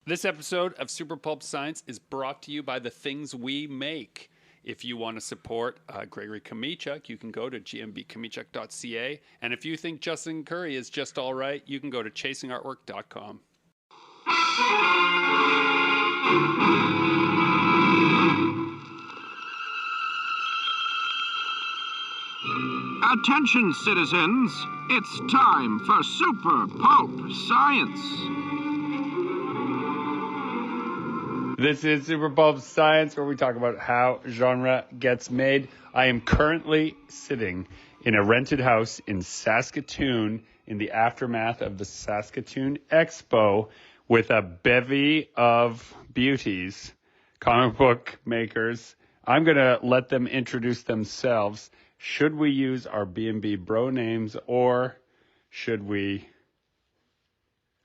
This episode of Super Pulp Science is brought to you by the things we make. If you want to support Gregory Kamichuk, you can go to gnbkamichuk.ca. And if you think Justin Curry is just all right, you can go to chasingartwork.com. Attention, citizens. It's time for Super Pulp Science. This is Super Pulp Science, where we talk about how genre gets made. I am currently sitting in a rented house in Saskatoon in the aftermath of the Saskatoon Expo with a bevy of beauties, comic book makers. I'm going to let them introduce themselves. Should we use our Bnb Bro names, or should we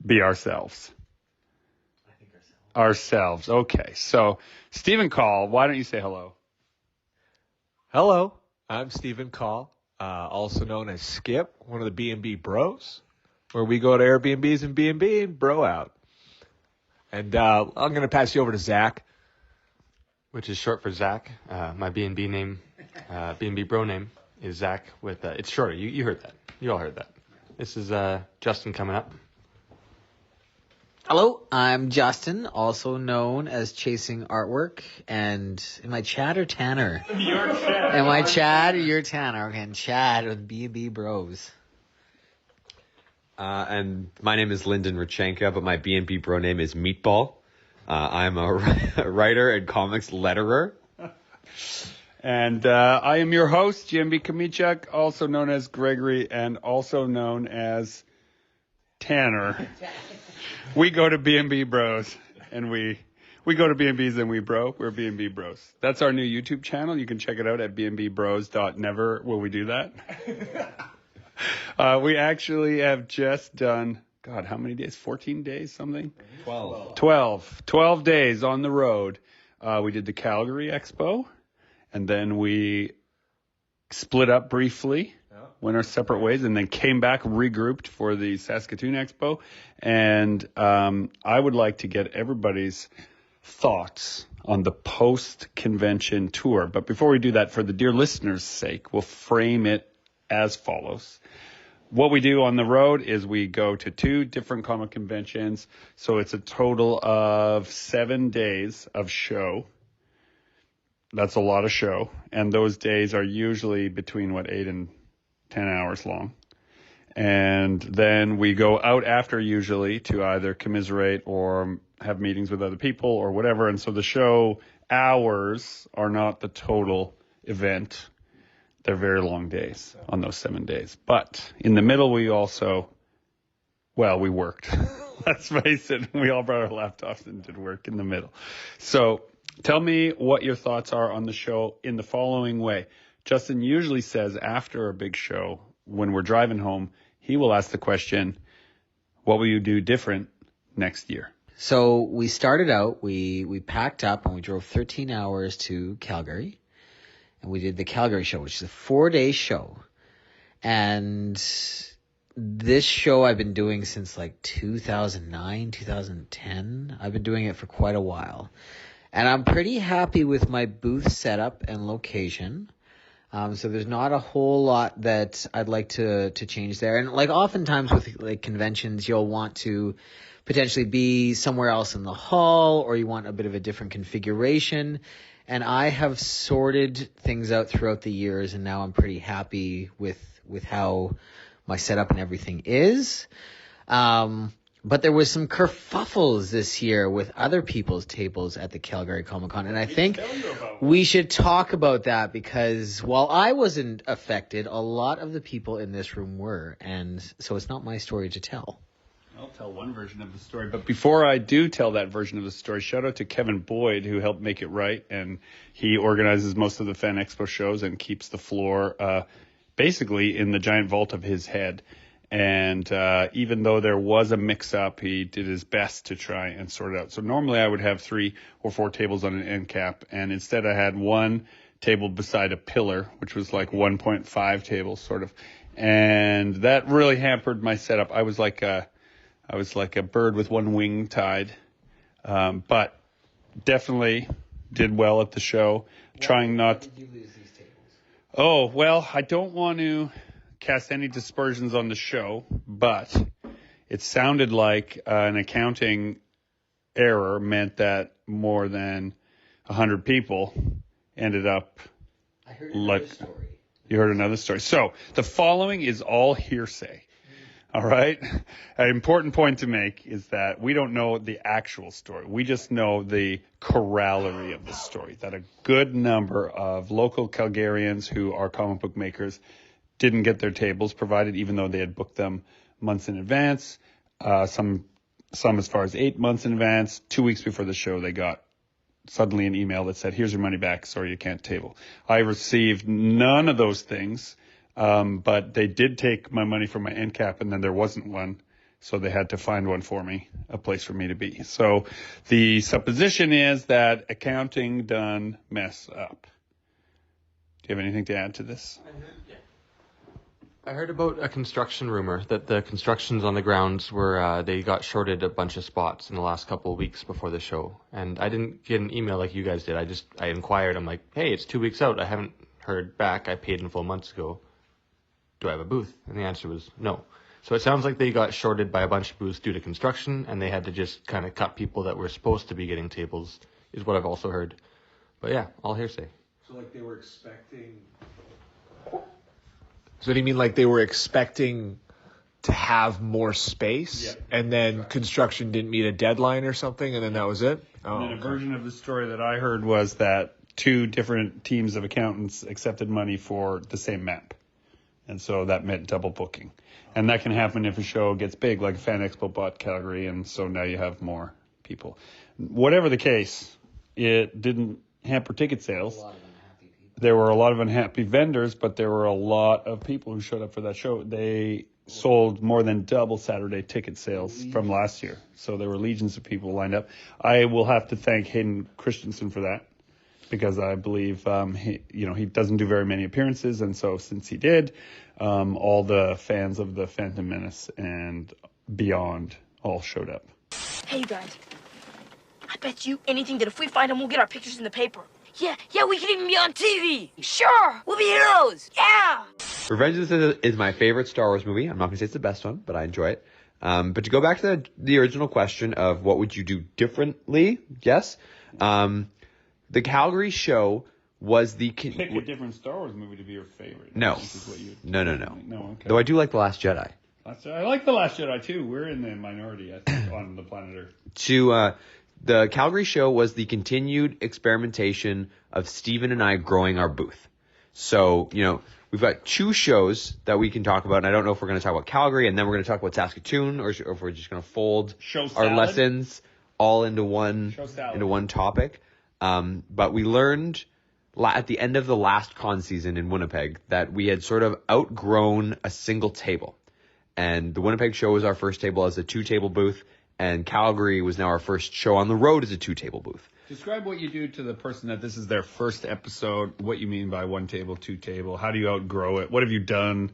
be ourselves? Ourselves. Okay. So, Stephen Call, why don't you say hello? Hello, I'm Stephen Call, also known as Skip, one of the Bnb Bros, where we go to Airbnbs and B&B and bro out. And I'm going to pass you over to Zach. Which is short for Zach. My B&B name, B&B Bro name is Zach with, it's shorter. You heard that. You all heard that. This is Justin coming up. Hello, I'm Justin, also known as Chasing Artwork, and am I Chad or Tanner? You're Chad. Am I Chad or you're Tanner? Okay, and Chad with Bnb Bros. And my name is Lyndon Richenka, but my Bnb Bro name is Meatball. I'm a writer and comics letterer. And I am your host, Bnb Kamichuk, also known as Gregory and also known as Tanner. We go to B&B Bros, and we go to B&Bs and we bro. We're B&B Bros. That's our new YouTube channel. You can check it out at bnbbros.never. Will we do that? We actually have just done, God, how many days? 14 days, something? 12 days on the road. We did the Calgary Expo, and then we split up briefly. Went our separate ways, and then came back, regrouped for the Saskatoon Expo. And I would like to get everybody's thoughts on the post-convention tour. But before we do that, for the dear listeners' sake, we'll frame it as follows. What we do on the road is we go to 2 different comic conventions. So it's a total of 7 days of show. That's a lot of show. And those days are usually between, 8 and 10 hours long. And then we go out after, usually, to either commiserate or have meetings with other people or whatever. And so the show hours are not the total event. They're very long days on those 7 days. But in the middle, we also, we worked. Let's face it. We all brought our laptops and did work in the middle. So tell me what your thoughts are on the show in the following way. Justin usually says after a big show, when we're driving home, he will ask the question, what will you do different next year? So we started out, we packed up and we drove 13 hours to Calgary, and we did the Calgary show, which is a 4-day show. And this show I've been doing since 2009, 2010. I've been doing it for quite a while. And I'm pretty happy with my booth setup and location. So there's not a whole lot that I'd like to change there. And oftentimes with conventions, you'll want to potentially be somewhere else in the hall, or you want a bit of a different configuration. And I have sorted things out throughout the years, and now I'm pretty happy with how my setup and everything is. But there was some kerfuffles this year with other people's tables at the Calgary Comic-Con. And I think we should talk about that, because while I wasn't affected, a lot of the people in this room were. And so it's not my story to tell. I'll tell one version of the story. But before I do tell that version of the story, shout out to Kevin Boyd, who helped make it right. And he organizes most of the Fan Expo shows and keeps the floor basically in the giant vault of his head. And even though there was a mix-up, he did his best to try and sort it out. So normally I would have 3 or 4 tables on an end cap, and instead I had one table beside a pillar, which was 1.5 tables, sort of. And that really hampered my setup. I was like a bird with one wing tied. But definitely did well at the show. Trying not. Did you lose these tables? Oh, well, I don't want to cast any dispersions on the show, but it sounded like an accounting error meant that more than 100 people ended up. I heard another story. You heard another story. So the following is all hearsay. All right. An important point to make is that we don't know the actual story. We just know the corollary of the story, that a good number of local Calgarians who are comic book makers didn't get their tables provided, even though they had booked them months in advance. Some as far as 8 months in advance. 2 weeks before the show, they got suddenly an email that said, here's your money back. Sorry, you can't table. I received none of those things. But they did take my money from my end cap, and then there wasn't one, so they had to find one for me, a place for me to be. So the supposition is that accounting done mess up. Do you have anything to add to this? I heard about a construction rumor that the constructions on the grounds were they got shorted a bunch of spots in the last couple of weeks before the show, and I didn't get an email like you guys did. I inquired. I'm like, hey, it's 2 weeks out. I haven't heard back. I paid in full months ago. Do I have a booth? And the answer was no. So it sounds like they got shorted by a bunch of booths due to construction, and they had to just kind of cut people that were supposed to be getting tables, is what I've also heard. But yeah, all hearsay. So like they were expecting. So do you mean like they were expecting to have more space, and then construction didn't meet a deadline or something, and then that was it? Oh, and then a version of the story that I heard was that 2 different teams of accountants accepted money for the same map. And so that meant double booking. And that can happen if a show gets big, like Fan Expo bought Calgary, and so now you have more people. Whatever the case, it didn't hamper ticket sales. There were a lot of unhappy vendors, but there were a lot of people who showed up for that show. They sold more than double Saturday ticket sales from last year. So there were legions of people lined up. I will have to thank Hayden Christensen for that, because I believe he doesn't do very many appearances, and so since he did, all the fans of the Phantom Menace and beyond all showed up. Hey, you guys. I bet you anything that if we find him, we'll get our pictures in the paper. Yeah, we can even be on TV. Sure, we'll be heroes. Yeah. Revenge of the Sith is my favorite Star Wars movie. I'm not going to say it's the best one, but I enjoy it. But to go back to the original question of what would you do differently, yes. The Calgary show was the... Pick a different Star Wars movie to be your favorite. No. No. No, okay. Though I do like The Last Jedi. I like The Last Jedi, too. We're in the minority, I think, on the planet Earth. The Calgary show was the continued experimentation of Steven and I growing our booth. So, we've got 2 shows that we can talk about, and I don't know if we're going to talk about Calgary, and then we're going to talk about Saskatoon, or if we're just going to fold our lessons all into one topic. But we learned at the end of the last con season in Winnipeg that we had sort of outgrown a single table. And the Winnipeg show was our first table as a 2-table booth, and Calgary was now our first show on the road as a 2-table booth. Describe what you do to the person that this is their first episode, what you mean by 1 table, 2 table. How do you outgrow it? What have you done?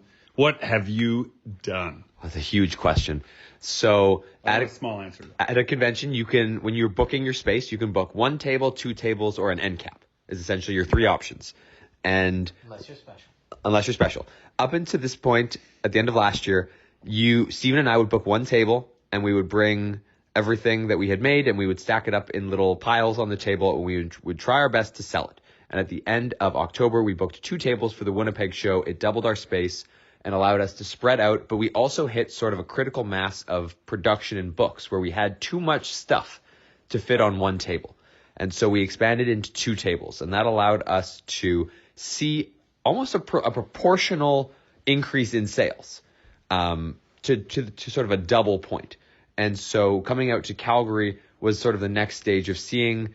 That's a huge question. So at a small answer. At a convention, you can, when you're booking your space, you can book 1 table, 2 tables, or an end cap is essentially your 3 options. And unless you're special. Up until this point, at the end of last year, Steven and I would book 1 table, and we would bring everything that we had made, and we would stack it up in little piles on the table, and we would try our best to sell it. And at the end of October, we booked 2 tables for the Winnipeg show. It doubled our space and allowed us to spread out, but we also hit sort of a critical mass of production and books where we had too much stuff to fit on 1 table. And so we expanded into 2 tables, and that allowed us to see almost a proportional increase in sales to sort of a double point. And so coming out to Calgary was sort of the next stage of seeing,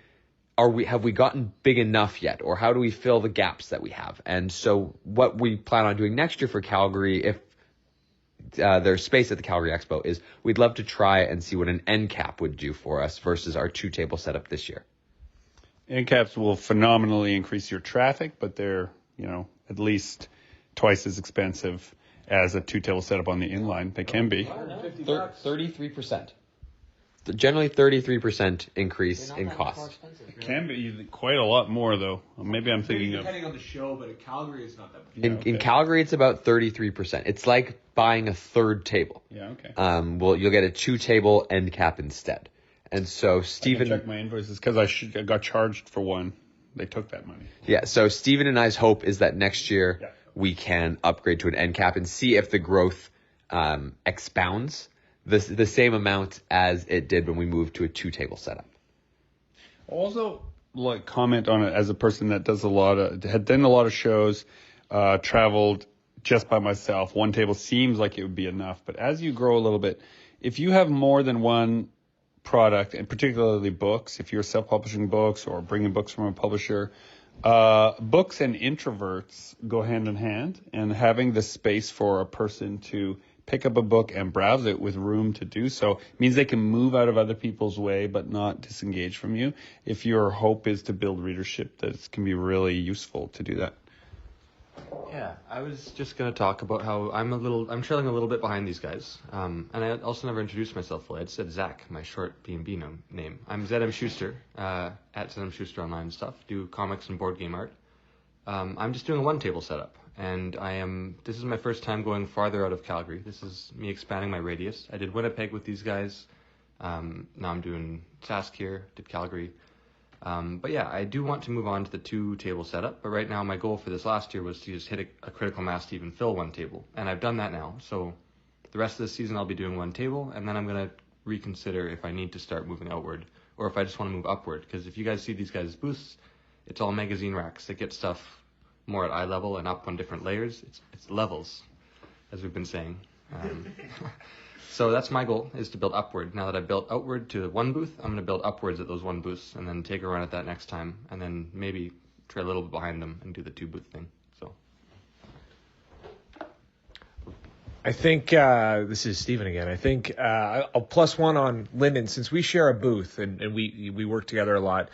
have we gotten big enough yet? Or how do we fill the gaps that we have? And so what we plan on doing next year for Calgary, if there's space at the Calgary Expo, is we'd love to try and see what an end cap would do for us versus our 2-table setup this year. End caps will phenomenally increase your traffic, but they're, at least twice as expensive as a 2-table setup on the inline. They can be. 33%. generally 33% increase in cost. It can be quite a lot more, though. Maybe I'm thinking of... Depending on the show, but in Calgary, it's not that much. In Calgary, it's about 33%. It's like buying a third table. Yeah, okay. Well, you'll get a 2-table end cap instead. And so Stephen... I can check my invoices because I got charged for one. They took that money. Yeah, so Stephen and I's hope is that next year we can upgrade to an end cap and see if the growth expounds the same amount as it did when we moved to a 2-table setup. Also, like, comment on it as a person that had done a lot of shows, traveled just by myself. 1 table seems like it would be enough, but as you grow a little bit, if you have more than one product, and particularly books, if you're self-publishing books or bringing books from a publisher, books and introverts go hand in hand, and having the space for a person to pick up a book and browse it with room to do so means they can move out of other people's way but not disengage from you. If your hope is to build readership, that can be really useful to do that. Yeah, I was just going to talk about how I'm trailing a little bit behind these guys. And I also never introduced myself fully. I just said Zach, my short Bnb name. I'm ZM Schuster, at ZM Schuster online and stuff. Do comics and board game art. I'm just doing a 1-table setup. And this is my first time going farther out of Calgary. This is me expanding my radius. I did Winnipeg with these guys. Now I'm doing Sask here, did Calgary. But yeah, I do want to move on to the 2-table setup. But right now my goal for this last year was to just hit a critical mass to even fill 1 table. And I've done that now. So the rest of the season I'll be doing 1 table. And then I'm going to reconsider if I need to start moving outward or if I just want to move upward. Because if you guys see these guys' booths, it's all magazine racks that get stuff more at eye level and up on different layers. It's levels, as we've been saying. So that's my goal, is to build upward. Now that I've built outward to 1 booth, I'm going to build upwards at those 1 booths and then take a run at that next time and then maybe try a little bit behind them and do the 2-booth thing. So I think this is Steven again. I think I'll +1 on Lyndon, since we share a booth and we work together a lot.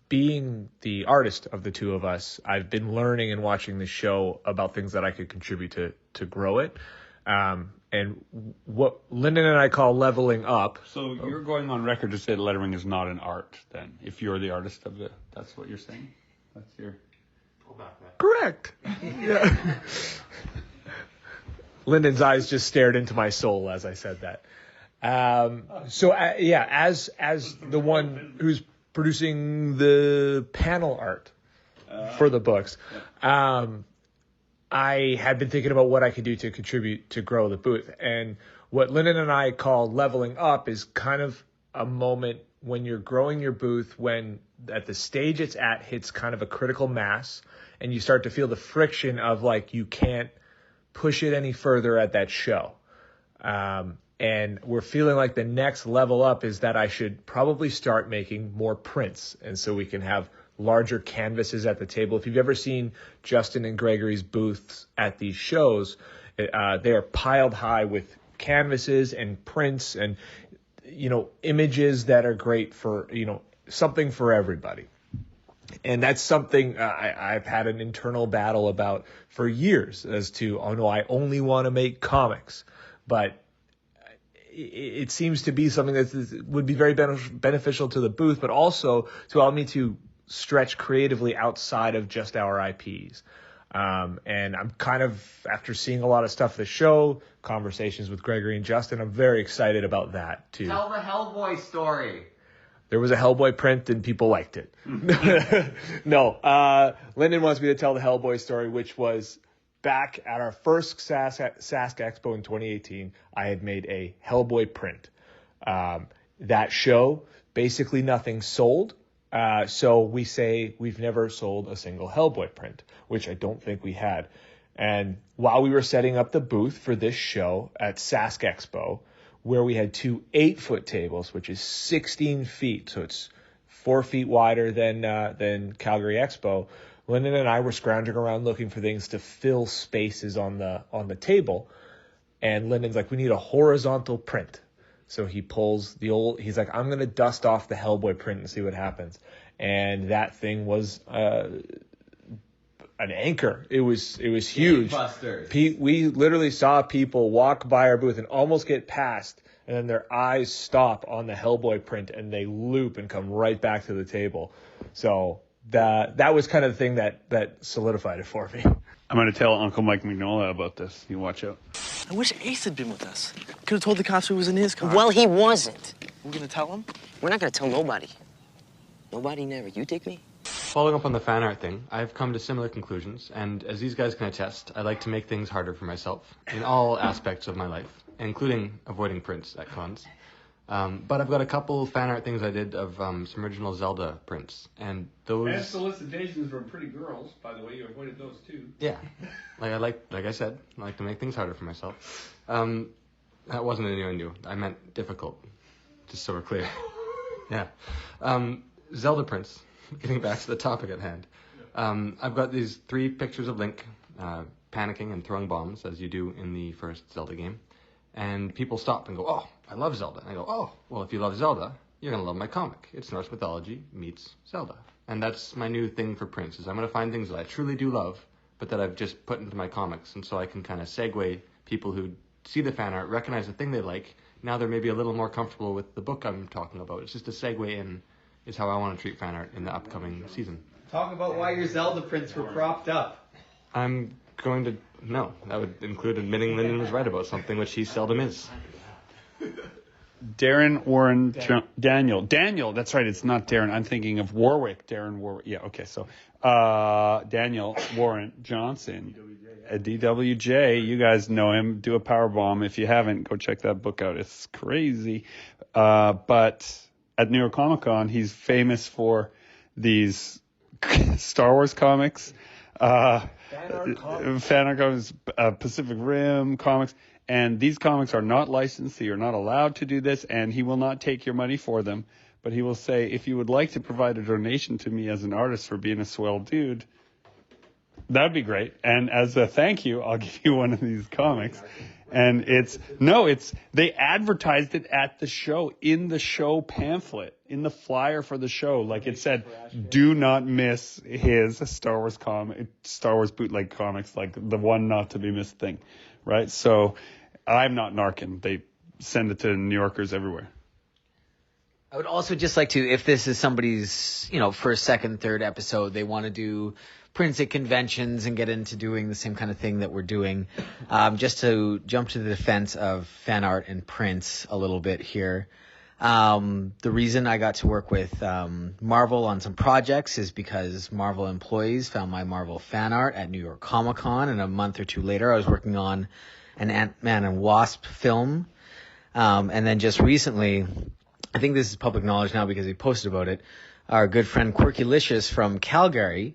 Being the artist of the two of us, I've been learning and watching the show about things that I could contribute to grow it. And what Lyndon and I call leveling up. So you're going on record to say lettering is not an art, then, if you're the artist of that's what you're saying? That's your... Pull back that. Correct. Yeah. Lyndon's eyes just stared into my soul as I said that. As the one who's producing the panel art for the books, I had been thinking about what I could do to contribute to grow the booth. And what Lyndon and I call leveling up is kind of a moment when you're growing your booth, when at the stage it's at hits kind of a critical mass and you start to feel the friction of like you can't push it any further at that show. And we're feeling like the next level up is that I should probably start making more prints. And so we can have larger canvases at the table. If you've ever seen Justin and Gregory's booths at these shows, they are piled high with canvases and prints and, images that are great for, something for everybody. And that's something I've had an internal battle about for years as to, I only want to make comics. But it seems to be something that would be very beneficial to the booth, but also to allow me to stretch creatively outside of just our IPs. And I'm kind of, after seeing a lot of stuff at the show, conversations with Gregory and Justin, I'm very excited about that too. Tell the Hellboy story. There was a Hellboy print and people liked it. No, Lyndon wants me to tell the Hellboy story, which was back at our first Sask Expo in 2018. I had made a Hellboy print. That show, basically nothing sold. So we say we've never sold a single Hellboy print, which I don't think we had. And while we were setting up the booth for this show at Sask Expo, where we had 2 8-foot tables, which is 16 feet, so it's 4 feet wider than Calgary Expo, Lyndon and I were scrounging around looking for things to fill spaces on the table. And Lyndon's like, we need a horizontal print. So he pulls he's like, I'm going to dust off the Hellboy print and see what happens. And that thing was an anchor. It was huge. We literally saw people walk by our booth and almost get past and then their eyes stop on the Hellboy print and they loop and come right back to the table. So that was kind of the thing that solidified it for me. I'm going to tell Uncle Mike Mignola about this. You watch out. I wish Ace had been with us. Could have told the cops who was in his car. Well, he wasn't. We're gonna tell him? We're not gonna tell nobody. Nobody never. You dig me? Following up on the fan art thing, I've come to similar conclusions, and as these guys can attest, I like to make things harder for myself in all aspects of my life, including avoiding prints at cons. But I've got a couple fan art things I did of some original Zelda prints, and those... And solicitations from pretty girls, by the way. You avoided those too. Yeah. Like I said, I like to make things harder for myself. That wasn't an innuendo. I meant difficult, just so we're clear. Yeah. Zelda prints, getting back to the topic at hand. I've got these 3 pictures of Link panicking and throwing bombs, as you do in the first Zelda game. And people stop and go, oh, I love Zelda. And I go, oh, well, if you love Zelda, you're going to love my comic. It's Norse mythology meets Zelda. And that's my new thing for prints, is I'm going to find things that I truly do love, but that I've just put into my comics. And so I can kind of segue people who see the fan art, recognize the thing they like. Now they're maybe a little more comfortable with the book I'm talking about. It's just a segue in is how I want to treat fan art in the upcoming season. Talk about why your Zelda prints were propped up. I'm going to... No, that would include admitting Lyndon was right about something, which he seldom is. Darren Warren Daniel. Daniel, that's right. It's not Darren. I'm thinking of Warwick. Darren Warwick. Yeah, okay. So Daniel Warren Johnson. A DWJ. You guys know him. Do a power bomb. If you haven't, go check that book out. It's crazy. But at New York Comic Con, he's famous for these Star Wars comics. Fan art comics, Pacific Rim comics, and these comics are not licensed, so you're not allowed to do this, and he will not take your money for them, but he will say, if you would like to provide a donation to me as an artist for being a swell dude, that'd be great, and as a thank you, I'll give you one of these comics. And they advertised it at the show, in the show pamphlet, in the flyer for the show. Like it said, do not miss his Star Wars bootleg comics, like the one not to be missed thing, right? So I'm not narking. They send it to New Yorkers everywhere. I would also just like to, if this is somebody's, first, second, third episode, they want to do prints at conventions and get into doing the same kind of thing that we're doing, just to jump to the defense of fan art and prints a little bit here. The reason I got to work with Marvel on some projects is because Marvel employees found my Marvel fan art at New York Comic Con, and a month or two later I was working on an Ant-Man and Wasp film. And then just recently, I think this is public knowledge now because he posted about it, our good friend Quirkylicious from Calgary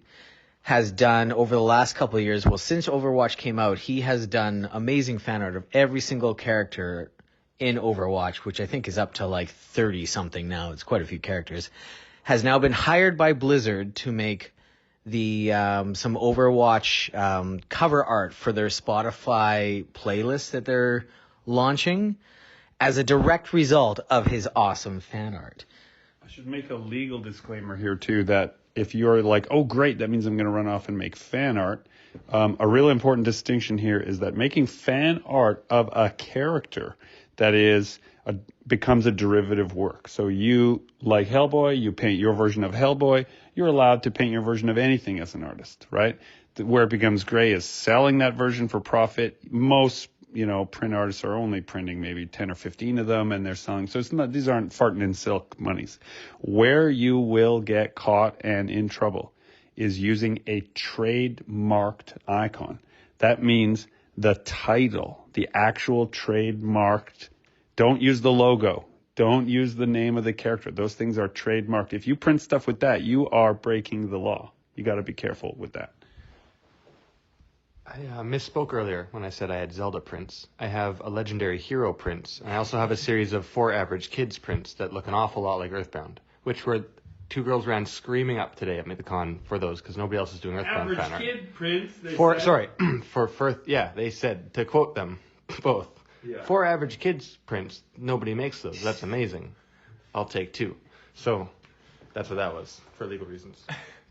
has done over the last couple of years, well, since Overwatch came out, he has done amazing fan art of every single character in Overwatch, which I think is up to like 30 something now. It's quite a few characters. Has now been hired by Blizzard to make the some Overwatch cover art for their Spotify playlist that they're launching as a direct result of his awesome fan art. I should make a legal disclaimer here too, that if you're like, oh great, that means I'm going to run off and make fan art. A real important distinction here is that making fan art of a character that becomes a derivative work. So you, like Hellboy, you paint your version of Hellboy. You're allowed to paint your version of anything as an artist, right? Where it becomes gray is selling that version for profit. Most, print artists are only printing maybe 10 or 15 of them, and they're selling. So these aren't farting in silk monies. Where you will get caught and in trouble is using a trademarked icon. That means the title, the actual trademarked. Don't use the logo. Don't use the name of the character. Those things are trademarked. If you print stuff with that, you are breaking the law. You got to be careful with that. I misspoke earlier when I said I had Zelda prints. I have a legendary hero prints. And I also have a series of 4 average kids prints that look an awful lot like Earthbound, which were 2 girls ran screaming up today at the con for those because nobody else is doing Earthbound fan art. Average kid prints. They said, to quote them both, yeah. 4 average kids prints, nobody makes those. That's amazing. I'll take 2. So that's what that was for legal reasons.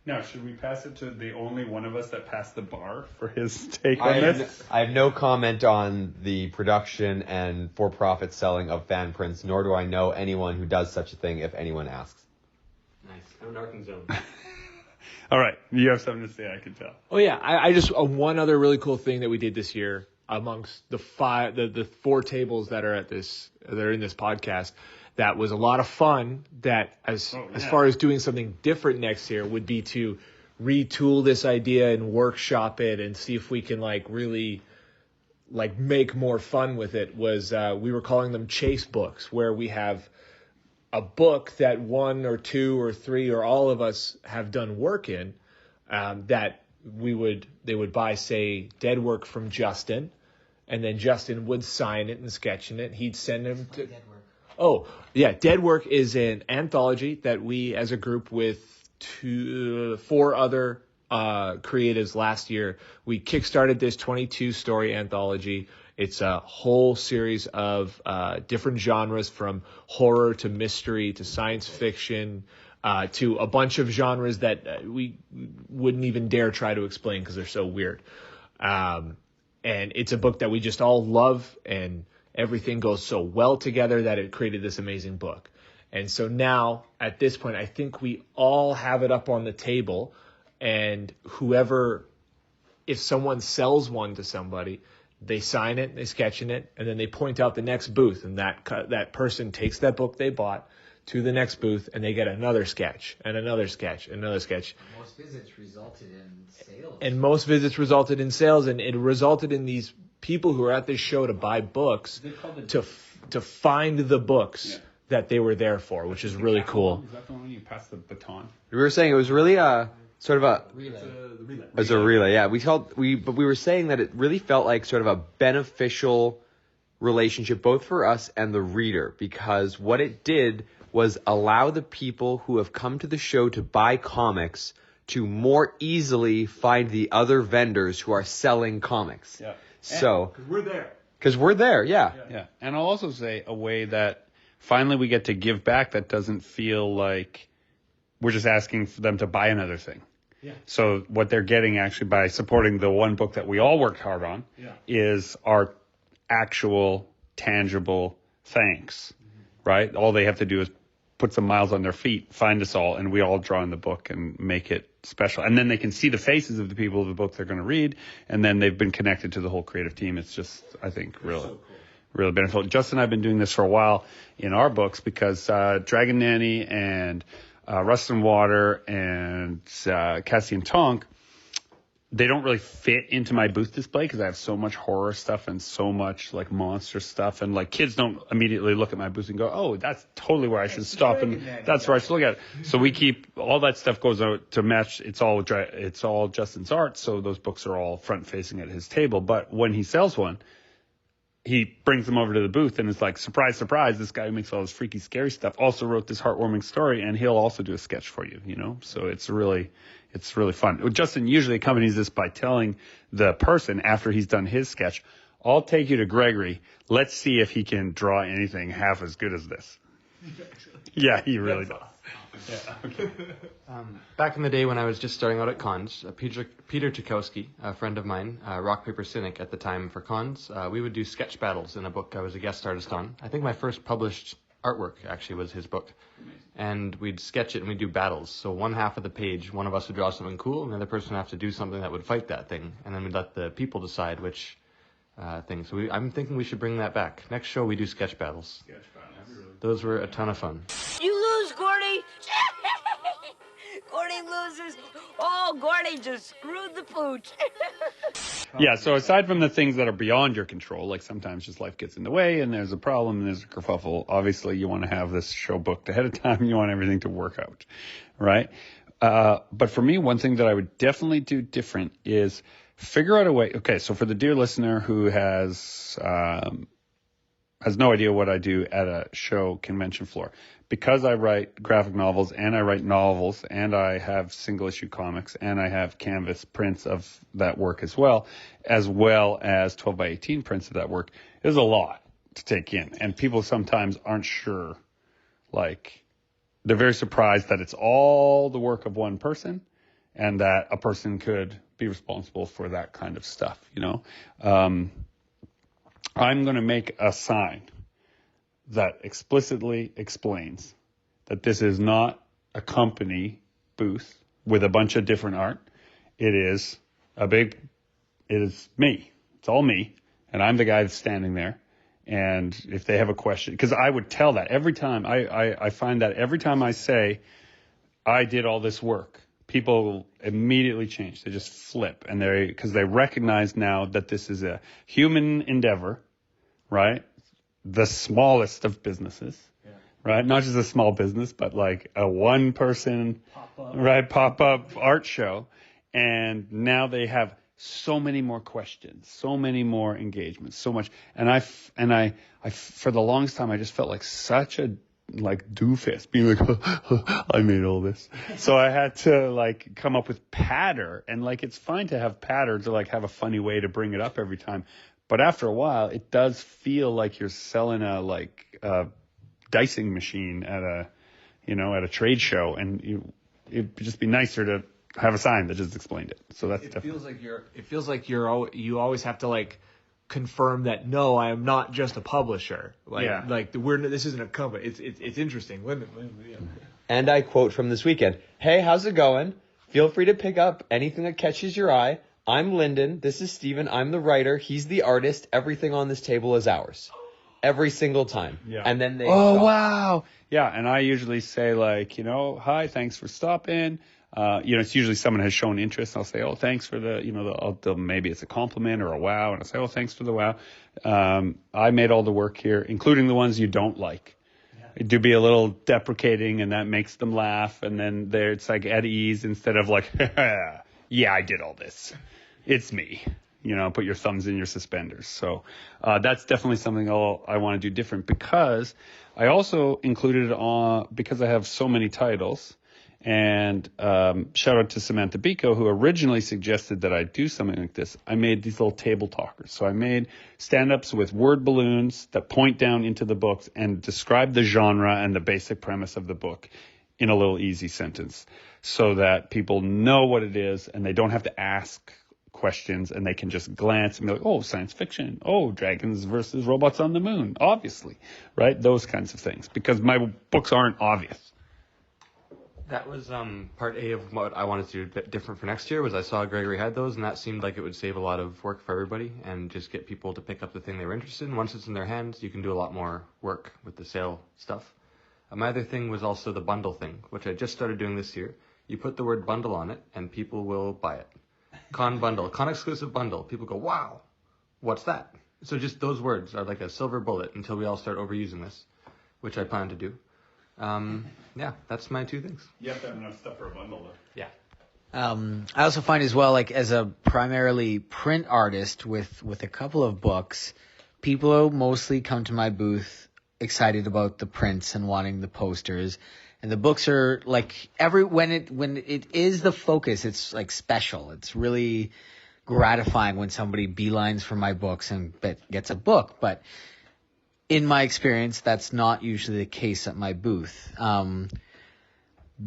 Now, should we pass it to the only one of us that passed the bar for his take on this? I have no comment on the production and for-profit selling of fan prints, nor do I know anyone who does such a thing if anyone asks. Nice. I'm Narcan Zone. All right. You have something to say, I can tell. Oh yeah, I just one other really cool thing that we did this year amongst the four tables that are in this podcast that was a lot of fun. That as far as doing something different next year would be to retool this idea and workshop it and see if we can really make more fun with it. Was we were calling them chase books, where we have a book that one or two or three or all of us have done work in, that they would buy, say, dead work from Justin, and then Justin would sign it and sketch in it. He'd send them to Dead Work. Oh, yeah, Dead Work is an anthology that we as a group with 4 other creatives last year, we kickstarted this 22 story anthology. It's a whole series of different genres, from horror to mystery to science fiction, to a bunch of genres that we wouldn't even dare try to explain because they're so weird. And it's a book that we just all love, and everything goes so well together that it created this amazing book. And so now, at this point, I think we all have it up on the table, and if someone sells one to somebody, they sign it, they sketch in it, and then they point out the next booth, and that person takes that book they bought to the next booth, and they get another sketch, and another sketch, and another sketch. Most visits resulted in sales. And it resulted in these people who are at this show to buy books, to find the books that they were there for, which is really cool. Is that the one when you pass the baton? We were saying it was really sort of a Relay. It was a relay, yeah. But we were saying that it really felt like sort of a beneficial relationship both for us and the reader, because what it did was allow the people who have come to the show to buy comics to more easily find the other vendors who are selling comics. Yeah. So Because we're there, yeah. Yeah. And I'll also say a way that finally we get to give back that doesn't feel like we're just asking for them to buy another thing. Yeah. So what they're getting actually by supporting the one book that we all worked hard on is our actual tangible thanks, right? All they have to do is put some miles on their feet, find us all, and we all draw in the book and make it special. And then they can see the faces of the people of the book they're going to read, and then they've been connected to the whole creative team. It's just, I think, really beneficial. Justin and I have been doing this for a while in our books because Dragon Nanny and Rust and Water and Cassie and Tonk, they don't really fit into my booth display because I have so much horror stuff and so much monster stuff, and kids don't immediately look at my booth and go, "Oh, that's totally where I should stop," and that's where I should look at it. So we keep all that stuff goes out to match. It's all Justin's art, so those books are all front facing at his table. But when he sells one, he brings them over to the booth and it's like, surprise, surprise, this guy who makes all this freaky, scary stuff also wrote this heartwarming story, and he'll also do a sketch for you, So it's really fun. Justin usually accompanies this by telling the person after he's done his sketch, "I'll take you to Gregory. Let's see if he can draw anything half as good as this." Yeah, he really does. Yeah, okay. Back in the day when I was just starting out at cons, Peter Tchaikovsky, a friend of mine, Rock Paper Cynic at the time for cons, we would do sketch battles in a book I was a guest artist on. I think my first published artwork actually was his book. And we'd sketch it and we'd do battles. So one half of the page, one of us would draw something cool, and the other person would have to do something that would fight that thing. And then we'd let the people decide which thing. So I'm thinking we should bring that back. Next show we do sketch battles. Those were a ton of fun. You lose, Gordy. Gordy loses. Oh, Gordy just screwed the pooch. Yeah, so aside from the things that are beyond your control, like sometimes just life gets in the way and there's a problem and there's a kerfuffle, obviously you want to have this show booked ahead of time. You want everything to work out, right? But for me, one thing that I would definitely do different is figure out a way. Okay, so for the dear listener who has no idea what I do at a show convention floor, because I write graphic novels and I write novels and I have single issue comics and I have canvas prints of that work as well as 12 by 18 prints of that work, there's a lot to take in. And people sometimes aren't sure, they're very surprised that it's all the work of one person and that a person could be responsible for that kind of stuff, you know. I'm going to make a sign that explicitly explains that this is not a company booth with a bunch of different art. It is me. It's all me. And I'm the guy that's standing there. And if they have a question, because I would tell that every time, I find that every time I say I did all this work, people immediately change. They just flip, and because they recognize now that this is a human endeavor, right? The smallest of businesses, right? Not just a small business, but like a one-person, pop-up art show. And now they have so many more questions, so many more engagements, so much. And I for the longest time, I just felt like such a doofus, being like, I made all this. So I had to come up with patter, and it's fine to have patter to have a funny way to bring it up every time. But after a while, it does feel like you're selling a dicing machine at a trade show, and it'd just be nicer to have a sign that just explained it. So that's definitely. It feels like you always have to confirm that no, I am not just a publisher. This isn't a company. It's interesting. And I quote from this weekend: "Hey, how's it going? Feel free to pick up anything that catches your eye. I'm Lyndon. This is Steven. I'm the writer. He's the artist. Everything on this table is ours." Every single time. Yeah. And then they wow. Yeah, and I usually say hi, thanks for stopping. It's usually someone has shown interest. I'll say, oh, thanks for maybe it's a compliment or a wow. And I'll say, oh, thanks for the wow. I made all the work here, including the ones you don't like. Yeah. Do be a little deprecating, and that makes them laugh. And then it's at ease instead of yeah, I did all this. It's me. Put your thumbs in your suspenders. So that's definitely something I want to do different, because I also included because I have so many titles. And shout out to Samantha Biko, who originally suggested that I do something like this. I made these little table talkers. So I made stand-ups with word balloons that point down into the books and describe the genre and the basic premise of the book in a little easy sentence, so that people know what it is and they don't have to ask questions, and they can just glance and be like, oh, science fiction, oh, dragons versus robots on the moon, obviously, right? Those kinds of things, because my books aren't obvious. That was part A of what I wanted to do a bit different for next year. Was I saw Gregory had those, and that seemed like it would save a lot of work for everybody and just get people to pick up the thing they were interested in. Once it's in their hands, you can do a lot more work with the sale stuff. My other thing was also the bundle thing, which I just started doing this year. You put the word bundle on it, and people will buy it. Con bundle, con exclusive bundle. People go, wow, what's that? So just those words are like a silver bullet until we all start overusing this, which I plan to do. Yeah, that's my two things. You have to have enough stuff for a bundle, though. Yeah. I also find as well, as a primarily print artist with a couple of books, people mostly come to my booth excited about the prints and wanting the posters. And the books are when it is the focus, it's special. It's really gratifying when somebody beelines for my books and gets a book. But in my experience, that's not usually the case at my booth.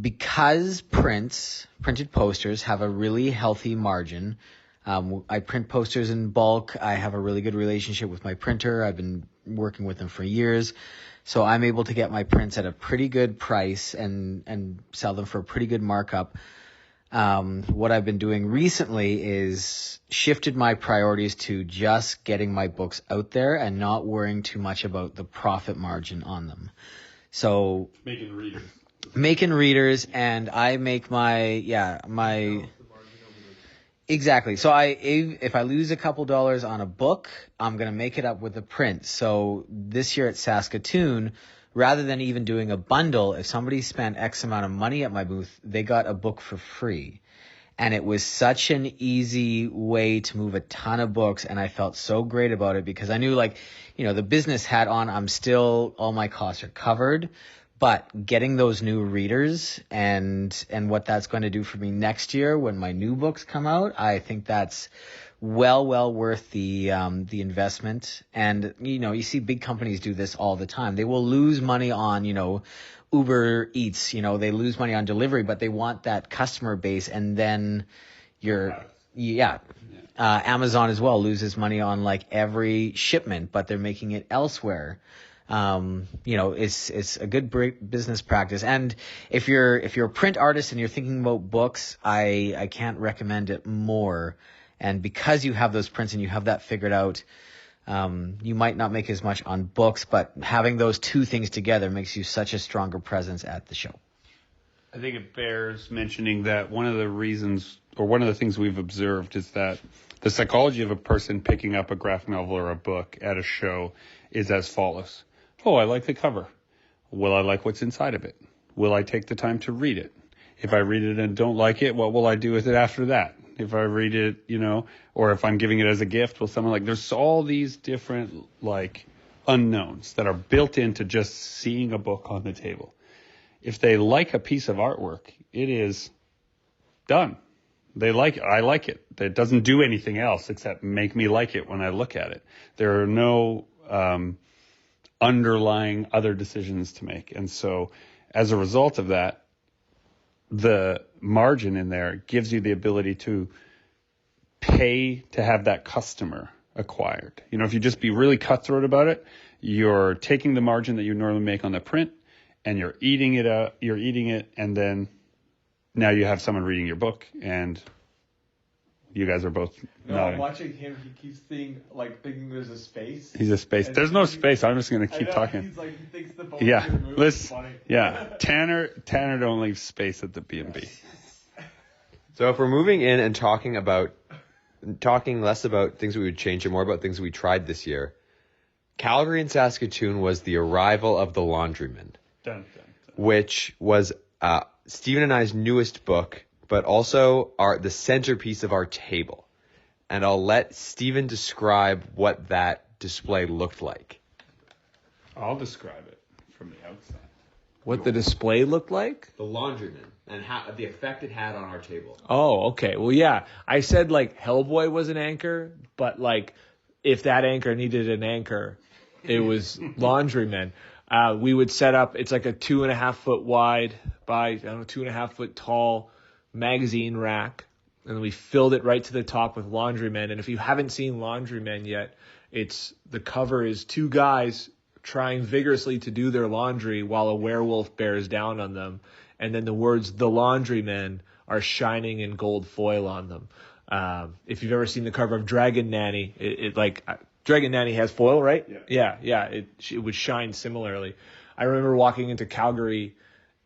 Because printed posters have a really healthy margin. I print posters in bulk. I have a really good relationship with my printer. I've been working with them for years. So I'm able to get my prints at a pretty good price and sell them for a pretty good markup. What I've been doing recently is shifted my priorities to just getting my books out there and not worrying too much about the profit margin on them. So making readers, and I make my exactly. So if I lose a couple dollars on a book, I'm going to make it up with the print. So this year at Saskatoon, rather than even doing a bundle, if somebody spent X amount of money at my booth, they got a book for free. And it was such an easy way to move a ton of books, and I felt so great about it because I knew the business hat on, all my costs are covered. But getting those new readers and what that's going to do for me next year when my new books come out, I think that's well worth the investment. And you see big companies do this all the time. They will lose money on Uber Eats, they lose money on delivery, but they want that customer base. And then Amazon as well loses money on like every shipment, but they're making it elsewhere. It's a good business practice. And if you're a print artist and you're thinking about books, I can't recommend it more. And because you have those prints and you have that figured out, you might not make as much on books, but having those two things together makes you such a stronger presence at the show. I think it bears mentioning that one of the reasons, or one of the things we've observed, is that the psychology of a person picking up a graphic novel or a book at a show is as follows. Oh, I like the cover. Will I like what's inside of it? Will I take the time to read it? If I read it and don't like it, what will I do with it after that? If I read it, or if I'm giving it as a gift, will someone there's all these different unknowns that are built into just seeing a book on the table. If they like a piece of artwork, it is done. They like it. I like it. It doesn't do anything else except make me like it when I look at it. There are no underlying other decisions to make. And so as a result of that, the margin in there gives you the ability to pay to have that customer acquired. If you just be really cutthroat about it, you're taking the margin that you normally make on the print and you're eating it, and then now you have someone reading your book, and you guys are both nodding. I'm watching him. He keeps thinking there's a space. He's a space. There's no space. I'm just going to keep talking. He's he thinks the boat's going to move. Listen. Yeah. Tanner don't leave space at the Bnb. So if we're moving in and talking less about things we would change and more about things we tried this year, Calgary and Saskatoon was the arrival of the Laundryman, which was Stephen and I's newest book, but also the centerpiece of our table. And I'll let Stephen describe what that display looked like. I'll describe it from the outside. What the display looked like? The Laundryman and the effect it had on our table. Oh, okay. Well, yeah. I said Hellboy was an anchor, but if that anchor needed an anchor, it was Laundryman. We would set up, it's like a 2.5 foot wide by, 2.5 foot tall magazine rack. And we filled it right to the top with Laundrymen. And if you haven't seen Laundrymen yet, the cover is two guys trying vigorously to do their laundry while a werewolf bears down on them. And then the words, "The Laundrymen," are shining in gold foil on them. If you've ever seen the cover of Dragon Nanny, Dragon Nanny has foil, right? Yeah. It would shine similarly. I remember walking into Calgary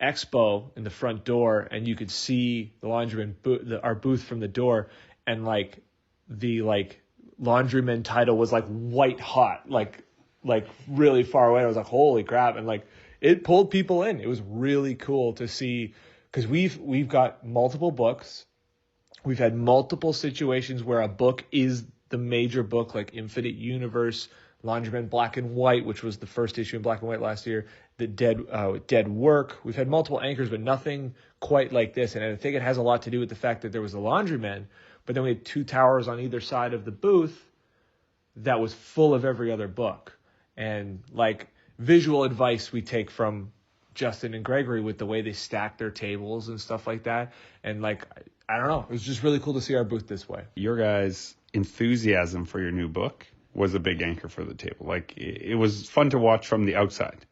Expo in the front door, and you could see the Laundryman our booth from the door, and the Laundryman title was white hot, really far away. I was like, holy crap. And it pulled people in. It was really cool to see, because we've got multiple books. We've had multiple situations where a book is the major book, like Infinite Universe, Laundryman Black and White, which was the first issue in black and white last year, the Dead Work. We've had multiple anchors, but nothing quite like this. And I think it has a lot to do with the fact that there was a Laundryman, but then we had two towers on either side of the booth that was full of every other book. And visual advice we take from Justin and Gregory with the way they stack their tables and stuff like that. And I don't know, it was just really cool to see our booth this way. Your guys' enthusiasm for your new book was a big anchor for the table. It was fun to watch from the outside.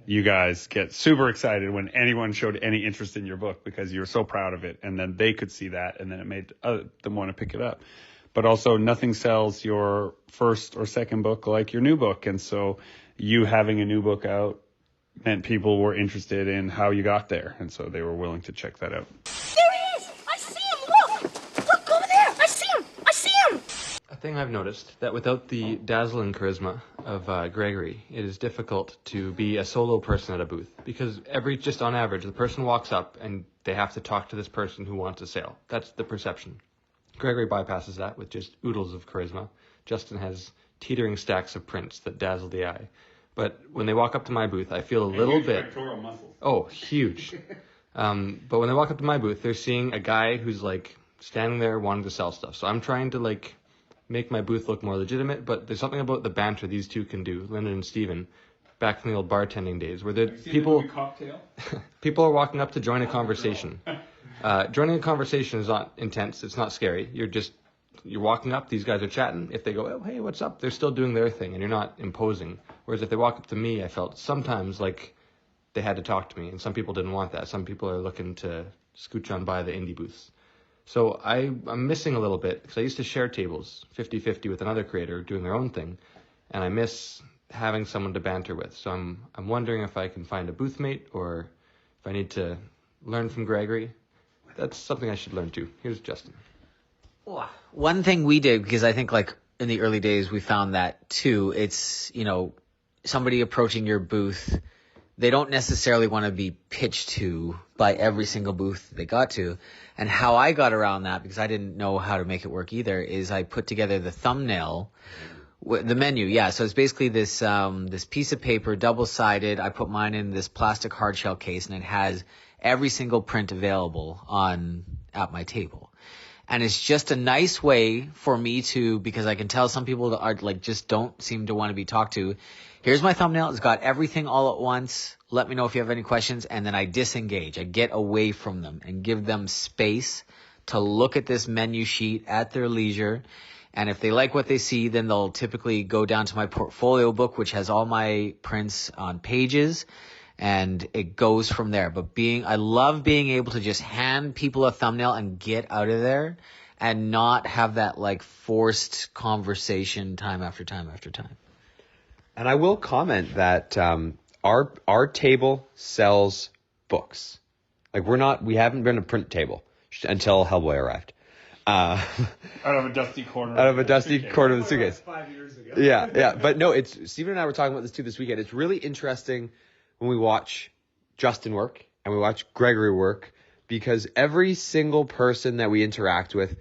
You guys get super excited when anyone showed any interest in your book because you were so proud of it, and then they could see that, and then it made them want to pick it up. But also, nothing sells your first or second book like your new book, and so you having a new book out meant people were interested in how you got there, and so they were willing to check that out. There he is! I see him! Look! Look over there! I see him! I see him! A thing I've noticed, that without the dazzling charisma of Gregory, it is difficult to be a solo person at a booth. Because just on average, the person walks up and they have to talk to this person who wants a sale. That's the perception. Gregory bypasses that with just oodles of charisma. Justin has teetering stacks of prints that dazzle the eye. But when they walk up to my booth, I feel a little bit... pectoral muscles. Oh, huge. But when they walk up to my booth, they're seeing a guy who's standing there wanting to sell stuff. So I'm trying to make my booth look more legitimate, but there's something about the banter these two can do, Lyndon and Steven, back in the old bartending days, where people people are walking up to join a conversation. Joining a conversation is not intense. It's not scary. You're walking up. These guys are chatting. If they go, oh, hey, what's up? They're still doing their thing, and you're not imposing. Whereas if they walk up to me, I felt sometimes like they had to talk to me, and some people didn't want that. Some people are looking to scooch on by the indie booths. So I'm missing a little bit, because I used to share tables 50-50 with another creator doing their own thing, and I miss having someone to banter with. So I'm wondering if I can find a booth mate, or if I need to learn from Gregory. That's something I should learn too. Here's Justin. One thing we did, because I think like in the early days we found that too, it's, somebody approaching your booth, they don't necessarily want to be pitched to by every single booth they got to. And how I got around that, because I didn't know how to make it work either, is I put together the thumbnail, the menu. Yeah. So it's basically this piece of paper, double-sided. I put mine in this plastic hard shell case, and it has every single print available at my table. And it's just a nice way for me to, because I can tell some people are like, just don't seem to want to be talked to. Here's my thumbnail. It's got everything all at once. Let me know if you have any questions. And then I disengage. I get away from them and give them space to look at this menu sheet at their leisure. And if they like what they see, then they'll typically go down to my portfolio book, which has all my prints on pages. And it goes from there. But I love being able to just hand people a thumbnail and get out of there and not have that like forced conversation time after time after time. And I will comment that our table sells books. Like we haven't been a print table until Hellboy arrived. Out of a dusty corner. Out of a dusty corner of the suitcase. 5 years ago. Yeah. But no, Stephen and I were talking about this too this weekend. It's really interesting when we watch Justin work and we watch Gregory work, because every single person that we interact with,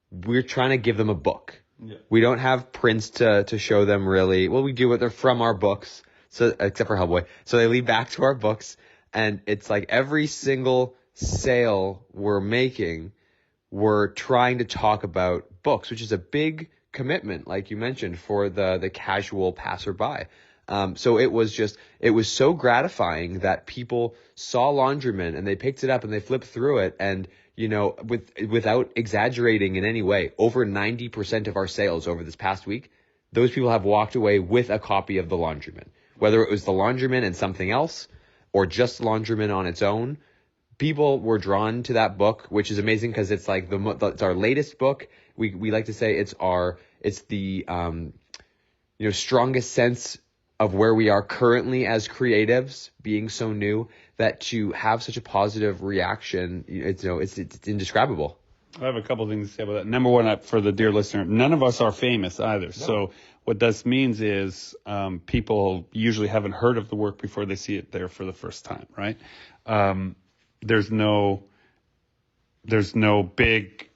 we're trying to give them a book. Yeah. We don't have prints to show them really. Well, we do, but they're from our books, so except for Hellboy. So they lead back to our books, and it's like every single sale we're making, we're trying to talk about books, which is a big commitment, like you mentioned, for the casual passerby. So it was so gratifying that people saw Laundryman and they picked it up and they flipped through it, and without exaggerating in any way, over 90% of our sales over this past week, those people have walked away with a copy of the Laundryman. Whether it was the Laundryman and something else, or just Laundryman on its own, people were drawn to that book, which is amazing because it's like it's our latest book. We like to say it's the strongest sense of where we are currently as creatives, being so new, that to have such a positive reaction, it's indescribable. I have a couple things to say about that. Number one, for the dear listener, none of us are famous either. No. So what this means is people usually haven't heard of the work before they see it there for the first time, right? There's no big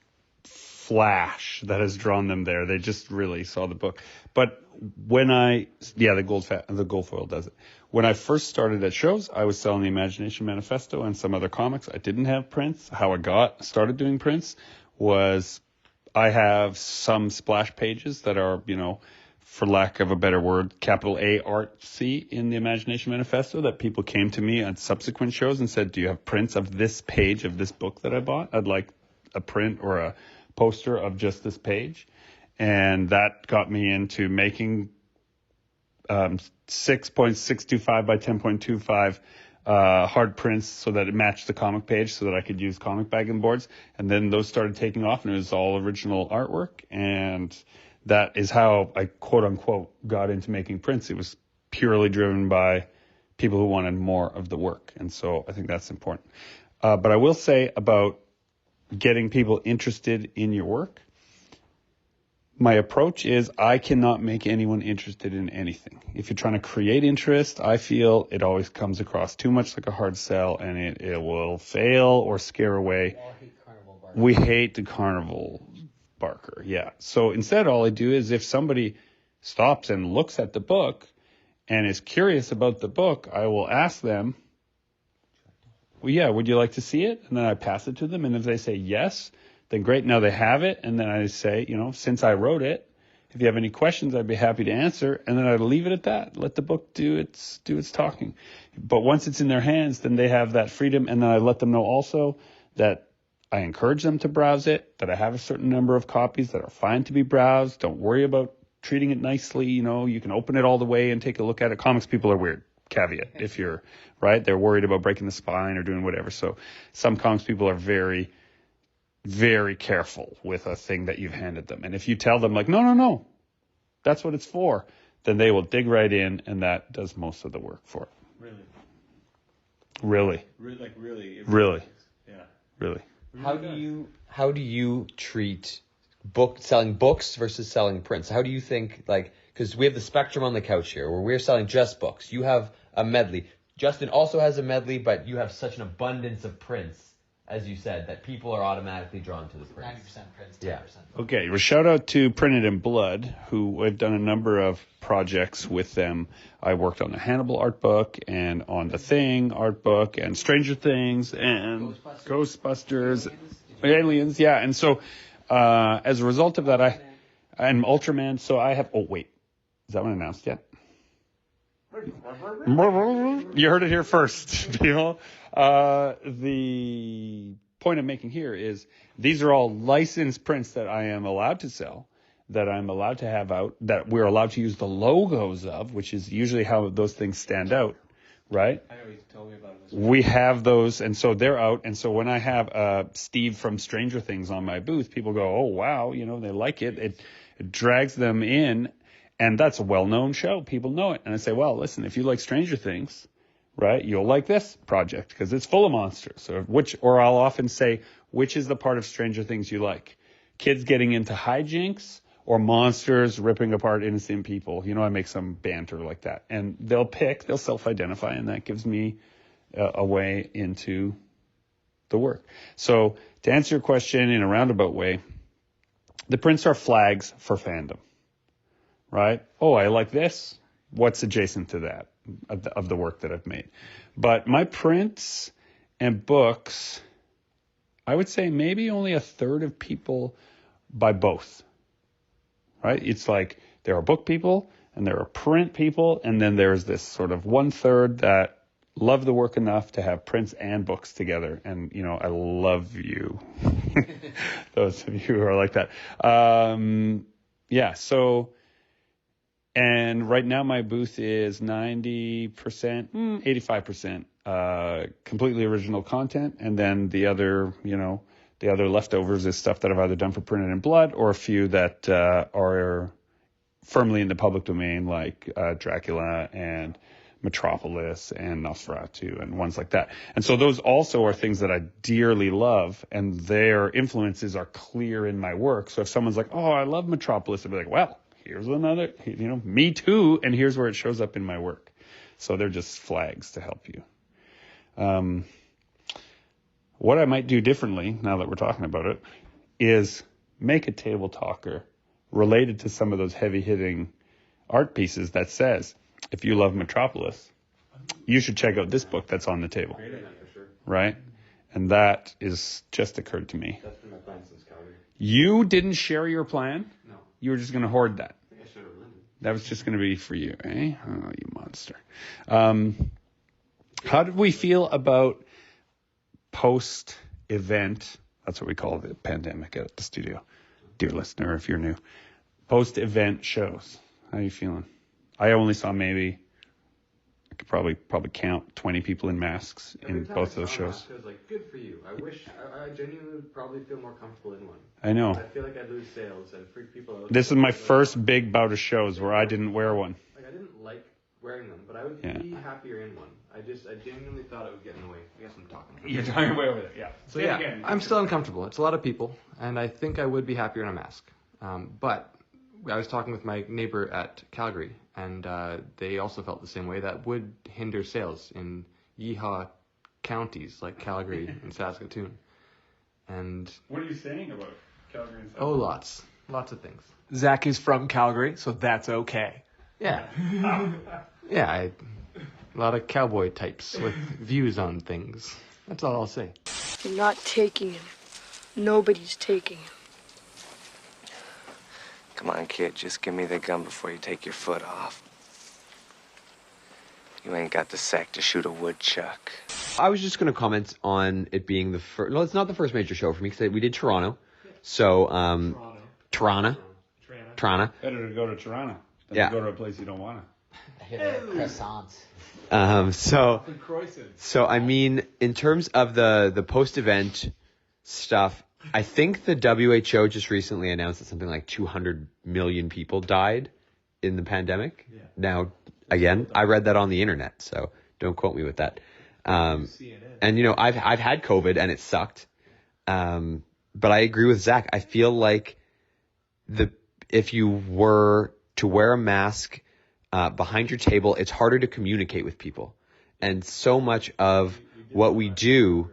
flash that has drawn them there. They just really saw the book. But the gold foil does it. When I first started at shows, I was selling the Imagination Manifesto and some other comics. I didn't have prints. How I started doing prints was I have some splash pages that are, for lack of a better word, capital A artsy in the Imagination Manifesto, that people came to me at subsequent shows and said, do you have prints of this page of this book that I bought? I'd like a print or a poster of just this page. And that got me into making 6.625 by 10.25 hard prints so that it matched the comic page so that I could use comic bagging boards. And then those started taking off, and it was all original artwork. And that is how I, quote unquote, got into making prints. It was purely driven by people who wanted more of the work. And so I think that's important. But I will say about getting people interested in your work, my approach is I cannot make anyone interested in anything. If you're trying to create interest, I feel it always comes across too much like a hard sell, and it will fail or scare away. We hate the carnival barker. Yeah. So instead, all I do is if somebody stops and looks at the book and is curious about the book, I will ask them, well, yeah, would you like to see it? And then I pass it to them. And if they say yes, then great, now they have it. And then I say, since I wrote it, If you have any questions, I'd be happy to answer. And then I'd leave it at that. Let the book do its talking. But once it's in their hands, then they have that freedom. And then I let them know also that I encourage them to browse it, that I have a certain number of copies that are fine to be browsed. Don't worry about treating it nicely. You can open it all the way and take a look at it. Comics people are weird. Caveat, if you're right, they're worried about breaking the spine or doing whatever. So some comics people are very, very careful with a thing that you've handed them. And if you tell them like, no, that's what it's for, then they will dig right in, and that does most of the work for it. Really? Really? Yeah. Really? How do you treat selling books versus selling prints? How do you think, because we have the spectrum on the couch here, where we're selling just books. You have a medley. Justin also has a medley, but you have such an abundance of prints, as you said, that people are automatically drawn to the prints. 90% prints, 10%. Yeah. Okay, well, shout out to Printed in Blood, who I've done a number of projects with them. I worked on the Hannibal art book and on the Thing art book and Stranger Things and Ghostbusters, Aliens, yeah. And so as a result of that, and Ultraman, so I have, oh wait, is that one announced yet? You heard it here first, people. The point I'm making here is these are all licensed prints that I am allowed to sell, that I'm allowed to have out, that we're allowed to use the logos of, which is usually how those things stand out, right? I know you told me about it. We have those, and so they're out. And so when I have Steve from Stranger Things on my booth, people go, oh, wow, they like it. It drags them in. And that's a well-known show. People know it. And I say, well, listen, if you like Stranger Things, right, you'll like this project because it's full of monsters. Or I'll often say, which is the part of Stranger Things you like? Kids getting into hijinks or monsters ripping apart innocent people? I make some banter like that. And they'll self-identify, and that gives me a way into the work. So to answer your question in a roundabout way, the prints are flags for fandom. Right? Oh, I like this. What's adjacent to that of the work that I've made? But my prints and books, I would say maybe only a third of people buy both. Right? It's like there are book people and there are print people, and then there's this sort of 1/3 that love the work enough to have prints and books together. And, I love you. Those of you who are like that. Yeah, so... And right now my booth is 90%, 85% completely original content. And then the other leftovers is stuff that I've either done for Printed in Blood or a few that are firmly in the public domain, like Dracula and Metropolis and Nosferatu and ones like that. And so those also are things that I dearly love, and their influences are clear in my work. So if someone's like, oh, I love Metropolis, I'd be like, well, here's another, me too, and here's where it shows up in my work. So they're just flags to help you. What I might do differently, now that we're talking about it, is make a table talker related to some of those heavy-hitting art pieces that says, if you love Metropolis, you should check out this book that's on the table. Great idea, for sure. Right? And that is just occurred to me. That's been my plan since Calgary. You didn't share your plan? No. You were just going to hoard that. I think I should have Lyndon. That was just going to be for you, eh? Oh, you monster. How did we feel about post-event? That's what we call the pandemic at the studio. Dear listener, if you're new. Post-event shows. How are you feeling? I only saw maybe, I could probably count 20 people in masks in both of those shows. I was like, good for you. I genuinely would probably feel more comfortable in one. I know. I feel like I'd lose sales and freak people out. This is my first big bout of shows where I didn't wear one. I didn't like wearing them, but I would be happier in one. I genuinely thought it would get in the way. I guess I'm talking. You're talking way over there, yeah. So yeah, I'm still uncomfortable. It's a lot of people, and I think I would be happier in a mask. But I was talking with my neighbor at Calgary, and they also felt the same way. That would hinder sales in yeehaw counties like Calgary and Saskatoon. And what are you saying about Calgary and Saskatoon? Oh, lots of things. Zach is from Calgary, so that's okay. Yeah. A lot of cowboy types with views on things. That's all I'll say. You're not taking him. Nobody's taking him. Come on, kid, just give me the gun before you take your foot off. You ain't got the sack to shoot a woodchuck. I was just going to comment on it being the first. No, it's not the first major show for me because we did Toronto. So, Toronto. Better to go to Toronto than to go to a place you don't want to. Croissants. So I mean, in terms of the post-event stuff, I think the WHO just recently announced that something like 200 million people died in the pandemic. Yeah. Now, again, I read that on the internet, so don't quote me with that. And you know, I've had COVID and it sucked. But I agree with Zach. I feel like if you were to wear a mask behind your table, it's harder to communicate with people. And so much of what we do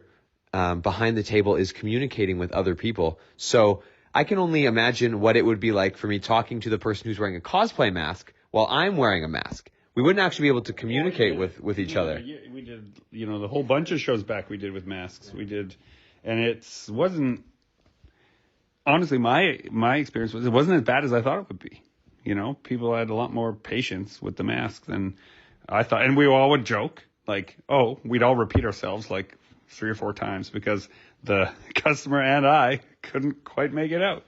behind the table is communicating with other people. So I can only imagine what it would be like for me talking to the person who's wearing a cosplay mask while I'm wearing a mask. We wouldn't actually be able to communicate with each other. We did, you know, the whole bunch of shows back we did with masks. We did, and it wasn't, honestly, my experience was it wasn't as bad as I thought it would be. You know, people had a lot more patience with the mask than I thought. And we all would joke, like, oh, we'd all repeat ourselves like 3 or 4 times because the customer and I couldn't quite make it out.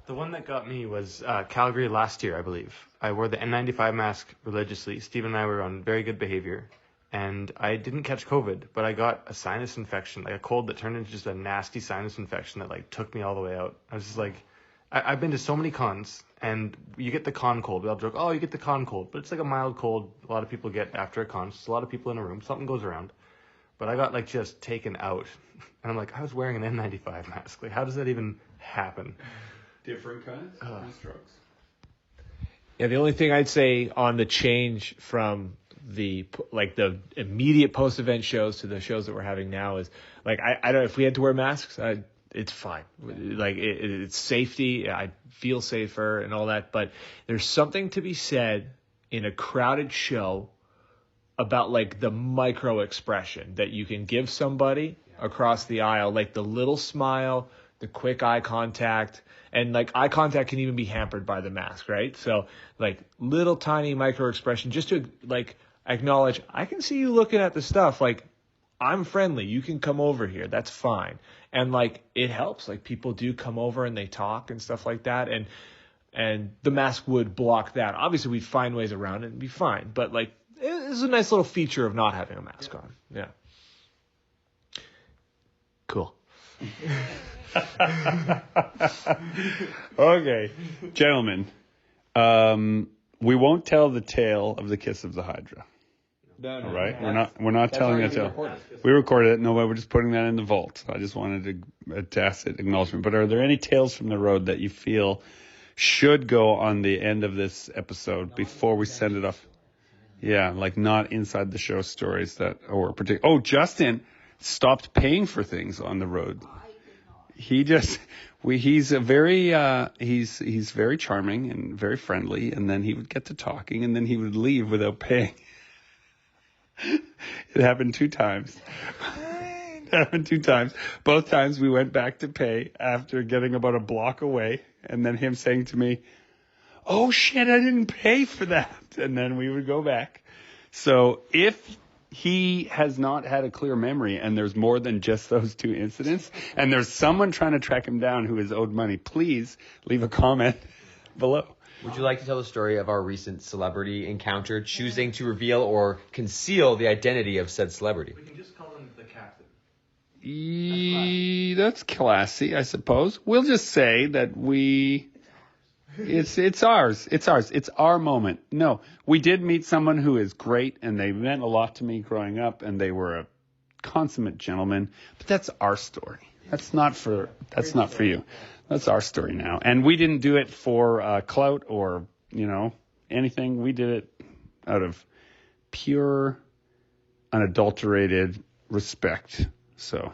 The one that got me was Calgary last year, I believe. I wore the N95 mask religiously. Steve and I were on very good behavior. And I didn't catch COVID, but I got a sinus infection, like a cold that turned into just a nasty sinus infection that like took me all the way out. I was just like, I've been to so many cons, and you get the con cold. We all joke, oh, you get the con cold. But it's like a mild cold a lot of people get after a con. It's a lot of people in a room. Something goes around. But I got like just taken out. And I'm like, I was wearing an N95 mask. Like, how does that even happen? Different kinds, different strokes. Yeah, the only thing I'd say on the change from the immediate post-event shows to the shows that we're having now is like I don't know if we had to wear masks, it's fine. Like it's safety. I feel safer and all that. But there's something to be said in a crowded show about like the micro expression that you can give somebody across the aisle, like the little smile, the quick eye contact. And like eye contact can even be hampered by the mask, right? So like little tiny micro expression just to like acknowledge, I can see you looking at the stuff. Like I'm friendly. You can come over here. That's fine. And like it helps. Like people do come over and they talk and stuff like that. And the mask would block that. Obviously we'd find ways around it and be fine. But like it's a nice little feature of not having a mask on. Yeah. Cool. Okay, gentlemen, we won't tell the tale of the kiss of the Hydra. No, all right, we're not telling that tale. We recorded it. No, we're just putting that in the vault. I just wanted a tacit acknowledgement. But are there any tales from the road that you feel should go on the end of this episode before we send it off? Yeah, like not inside the show stories that or particular. Oh, Justin stopped paying for things on the road. He's very charming and very friendly, and then he would get to talking, and then he would leave without paying. It happened 2 times. Both times we went back to pay after getting about a block away, and then him saying to me, "Oh shit, I didn't pay for that," and then we would go back. So if he has not had a clear memory, and there's more than just those 2 incidents, and there's someone trying to track him down who is owed money, please leave a comment below. Would you like to tell the story of our recent celebrity encounter, choosing to reveal or conceal the identity of said celebrity? We can just call him the captain. That's classy, I suppose. We'll just say that it's ours. It's our moment. No, we did meet someone who is great, and they meant a lot to me growing up, and they were a consummate gentleman. But that's our story. That's not for you. That's our story now. And we didn't do it for clout or anything. We did it out of pure, unadulterated respect. So,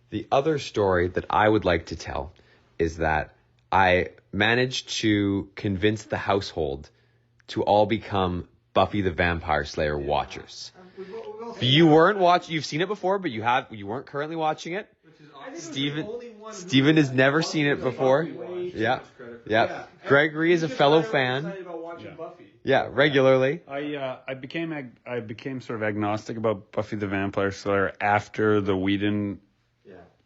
the other story that I would like to tell is that I managed to convince the household to all become Buffy the Vampire Slayer watchers. You weren't watching. You've seen it before, but you weren't currently watching it. Steven has never seen it before. Yeah. Gregory is a fellow fan. Yeah, regularly. I became sort of agnostic about Buffy the Vampire Slayer after the Whedon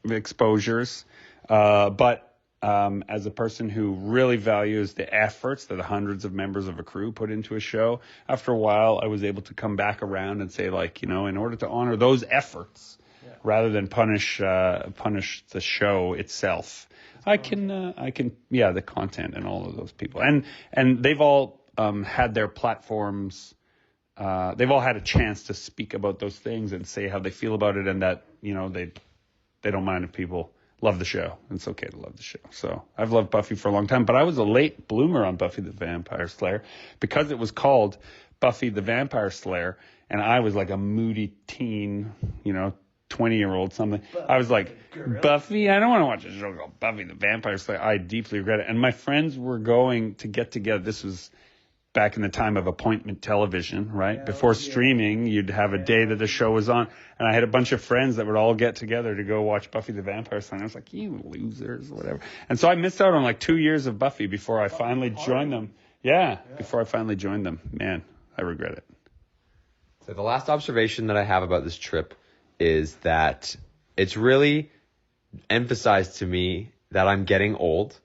exposures, but as a person who really values the efforts that the hundreds of members of a crew put into a show, after a while I was able to come back around and say, like, in order to honor those efforts, rather than punish the show itself, I can the content and all of those people, and they've all had their platforms. They've all had a chance to speak about those things and say how they feel about it, and that they don't mind if people love the show. It's okay to love the show. So I've loved Buffy for a long time, but I was a late bloomer on Buffy the Vampire Slayer because it was called Buffy the Vampire Slayer, and I was like a moody teen, 20-year-old something. I was like, Buffy? I don't want to watch a show called Buffy the Vampire Slayer. I deeply regret it. And my friends were going to get together. This was back in the time of appointment television, right? Before streaming, you'd have a day that the show was on. And I had a bunch of friends that would all get together to go watch Buffy the Vampire Slayer. I was like, you losers, whatever. And so I missed out on like 2 years of Buffy before I finally joined them. Yeah, before I finally joined them. Man, I regret it. So the last observation that I have about this trip is that it's really emphasized to me that I'm getting old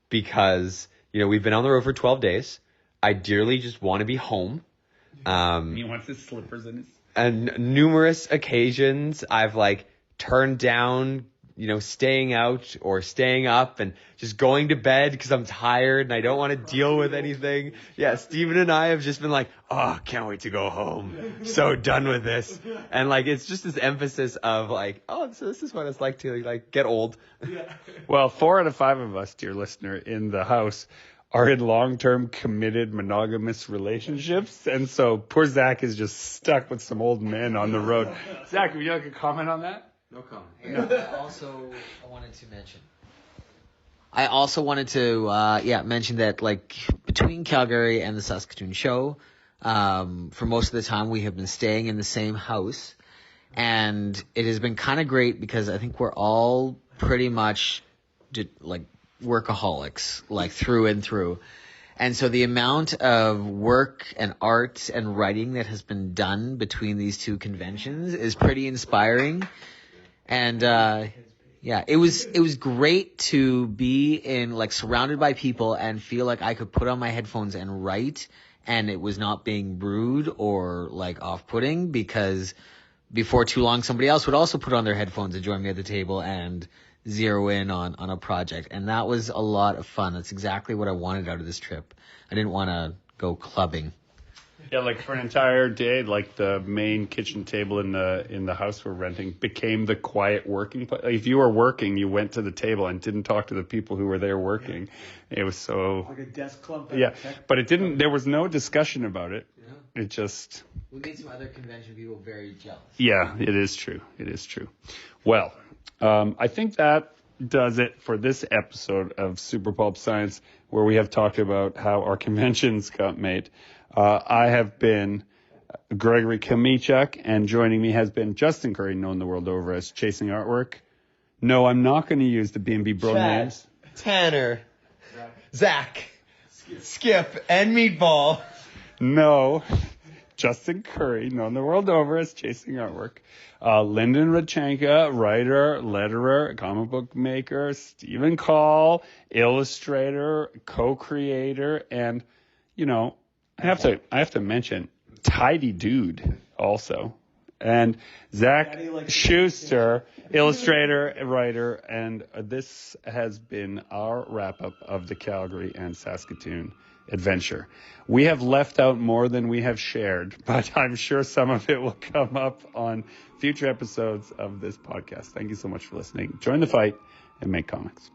because, we've been on the road for 12 days. I dearly just want to be home. He wants his slippers in his... And numerous occasions I've turned down, staying out or staying up and just going to bed because I'm tired and I don't want to deal with anything. Yeah, Steven and I have just been like, oh, can't wait to go home. So done with this. And it's just this emphasis of so this is what it's like to get old. Well, 4 out of 5 of us, dear listener, in the house are in long-term committed monogamous relationships. And so poor Zach is just stuck with some old men on the road. Zach, would you like a comment on that? No comment. I also wanted to mention that between Calgary and the Saskatoon show, for most of the time we have been staying in the same house, and it has been kind of great because I think we're all pretty much workaholics, through and through. And so the amount of work and art and writing that has been done between these two conventions is pretty inspiring. And it was great to be in surrounded by people and feel like I could put on my headphones and write, and it was not being rude or off-putting, because before too long somebody else would also put on their headphones and join me at the table and zero in on a project. And that was a lot of fun. That's exactly what I wanted out of this trip. I didn't want to go clubbing. Yeah, for an entire day, the main kitchen table in the house we're renting became the quiet working place. If you were working, you went to the table and didn't talk to the people who were there working. Yeah. It was so... Like a desk club. Yeah, but it didn't... There was no discussion about it. Yeah. It just... We made some other convention people very jealous. Yeah, it is true. It is true. Well, I think that does it for this episode of Super Pulp Science, where we have talked about how our conventions got made. I have been Gregory Kamichuk, and joining me has been Justin Curry, known the world over as Chasing Artwork. No, I'm not going to use the Bnb Bros names. Tanner, Zach, Skip, and Meatball. No, Justin Curry, known the world over as Chasing Artwork. Lyndon Radchenka, writer, letterer, comic book maker, Stephen Call, illustrator, co-creator, and, I have to mention Tidy Dude also. And Zach Schuster, illustrator, writer, and this has been our wrap-up of the Calgary and Saskatoon adventure. We have left out more than we have shared, but I'm sure some of it will come up on future episodes of this podcast. Thank you so much for listening. Join the fight and make comics.